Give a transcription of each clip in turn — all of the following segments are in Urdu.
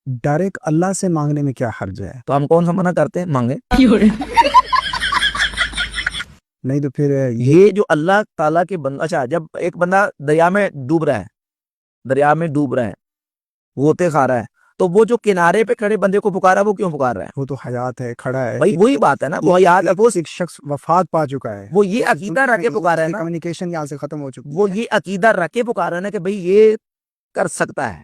ڈائریکٹ اللہ سے مانگنے میں کیا حرج ہے؟ تو ہم کون سا منع کرتے ہیں مانگے؟ نہیں تو پھر یہ جو اللہ تعالیٰ کے بندہ، اچھا جب ایک بندہ دریا میں ڈوب رہا ہے، غوطے کھا رہا ہے، تو وہ جو کنارے پہ کھڑے بندے کو پکارا، وہ کیوں پکار رہا ہے؟ وہ تو حیات ہے، کھڑا ہے، بھائی وہی بات ہے نا، وہ یاد ہے، وہ ایک شخص وفات پا چکا ہے، وہ یہ عقیدہ رکھ کے پکارا ہے نا، کمیونیکیشن یہاں سے ختم ہو چکی وہ ہے۔ یہ عقیدہ رکھ کے پکارا ہے نا کہ بھئی یہ کر سکتا ہے،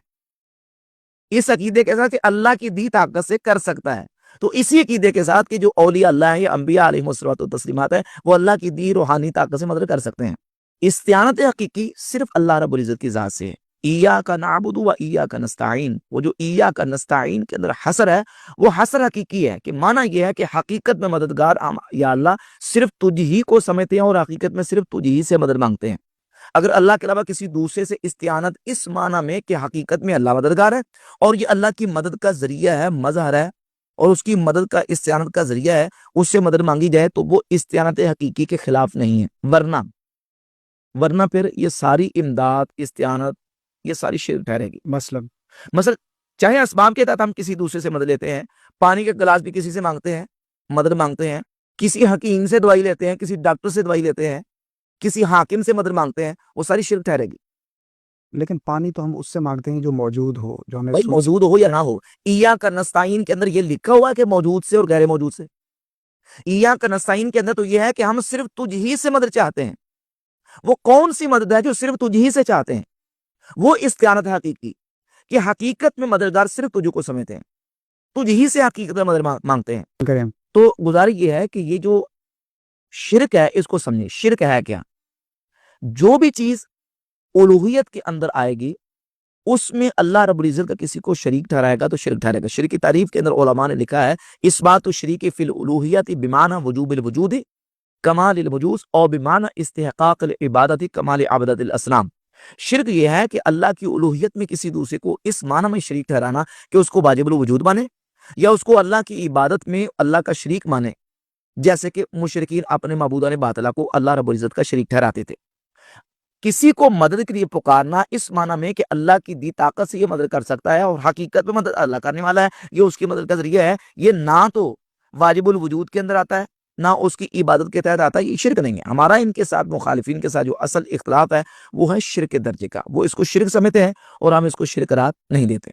اس عقیدے کے ساتھ کہ اللہ کی دی طاقت سے کر سکتا ہے۔ تو اسی عقیدے کے ساتھ کہ جو اولیاء اللہ ہیں یا انبیاء علیہ الصلوۃ والتسلیمات ہیں، وہ اللہ کی دی روحانی طاقت سے مدد کر سکتے ہیں۔ استعانت حقیقی صرف اللہ رب العزت کی ذات سے ہے۔ ایاک نعبد و ایاک نستعین، وہ جو ایاک نستعین کے اندر حصر ہے، وہ حصر حقیقی ہے، کہ معنی یہ ہے کہ حقیقت میں مددگار یا اللہ صرف تجھ ہی کو سمجھتے ہیں، اور حقیقت میں صرف تجھ ہی سے مدد مانگتے ہیں۔ اگر اللہ کے علاوہ کسی دوسرے سے استعانت اس معنی میں کہ حقیقت میں اللہ مددگار ہے اور یہ اللہ کی مدد کا ذریعہ ہے، مظہر ہے، اور اس کی مدد کا استعانت کا ذریعہ ہے، اس سے مدد مانگی جائے، تو وہ استعانت حقیقی کے خلاف نہیں ہے۔ ورنہ پھر یہ ساری امداد، استعانت، یہ ساری شرک ٹھہرے گی۔ مثلا چاہے اسباب کے تحت ہم کسی دوسرے سے مدد لیتے ہیں، پانی کا گلاس بھی کسی سے مانگتے ہیں، مدد مانگتے ہیں، کسی حکیم سے دوائی لیتے ہیں، کسی ڈاکٹر سے دوائی لیتے ہیں، کسی حاکم سے مدد مانگتے ہیں، وہ ساری شرک ٹھہرے گی۔ لیکن پانی تو ہم اس سے مانگتے ہیں جو موجود ہو، جو ہمیں بھائی موجود ہو یا نہ ہو، ایاک نستعین کے اندر یہ لکھا ہوا ہے کہ موجود سے اور غیر موجود سے۔ ایاک نستعین کے اندر تو یہ ہے کہ ہم صرف تجھ ہی سے مدد چاہتے ہیں۔ وہ کون سی مدد ہے جو صرف تجھ ہی سے چاہتے ہیں؟ وہ استعانت حقیقی، کہ حقیقت میں مددگار صرف تجھ کو سمجھتے ہیں، تجھ ہی سے حقیقت میں مدد مانگتے ہیں۔ کریں۔ تو گزارش یہ ہے کہ یہ جو شرک ہے، اس کو سمجھیں۔ شرک ہے کیا؟ جو بھی چیز الوہیت کے اندر آئے گی، اس میں اللہ رب العزت کا کسی کو شریک ٹھہرائے گا تو شرک ٹھہرے گا۔ شرک کی تعریف کے اندر علماء نے لکھا ہے، اس بات شریک فی الالوہیت بمعنی وجوب الوجود کمال الوجود اور بمعنی استحقاق العبادت کمال عبادت الاصنام۔ شرک یہ ہے کہ اللہ کی الوہیت میں کسی دوسرے کو اس معنی میں شریک ٹھہرانا کہ اس کو واجب الوجود مانے، یا اس کو اللہ کی عبادت میں اللہ کا شریک مانے، جیسے کہ مشرکین اپنے معبودان باطلہ کو اللہ رب العزت کا شریک ٹھہراتے تھے۔ کسی کو مدد کے لیے پکارنا اس معنی میں کہ اللہ کی دی طاقت سے یہ مدد کر سکتا ہے، اور حقیقت میں مدد اللہ کرنے والا ہے، یہ اس کی مدد کا ذریعہ ہے، یہ نہ تو واجب الوجود کے اندر آتا ہے، نہ اس کی عبادت کے تحت آتا ہے۔ یہ شرک نہیں ہے۔ ہمارا ان کے ساتھ، مخالفین کے ساتھ جو اصل اختلاف ہے وہ ہے شرک درجے کا۔ وہ اس کو شرک سمجھتے ہیں اور ہم اس کو شرک قرار نہیں دیتے۔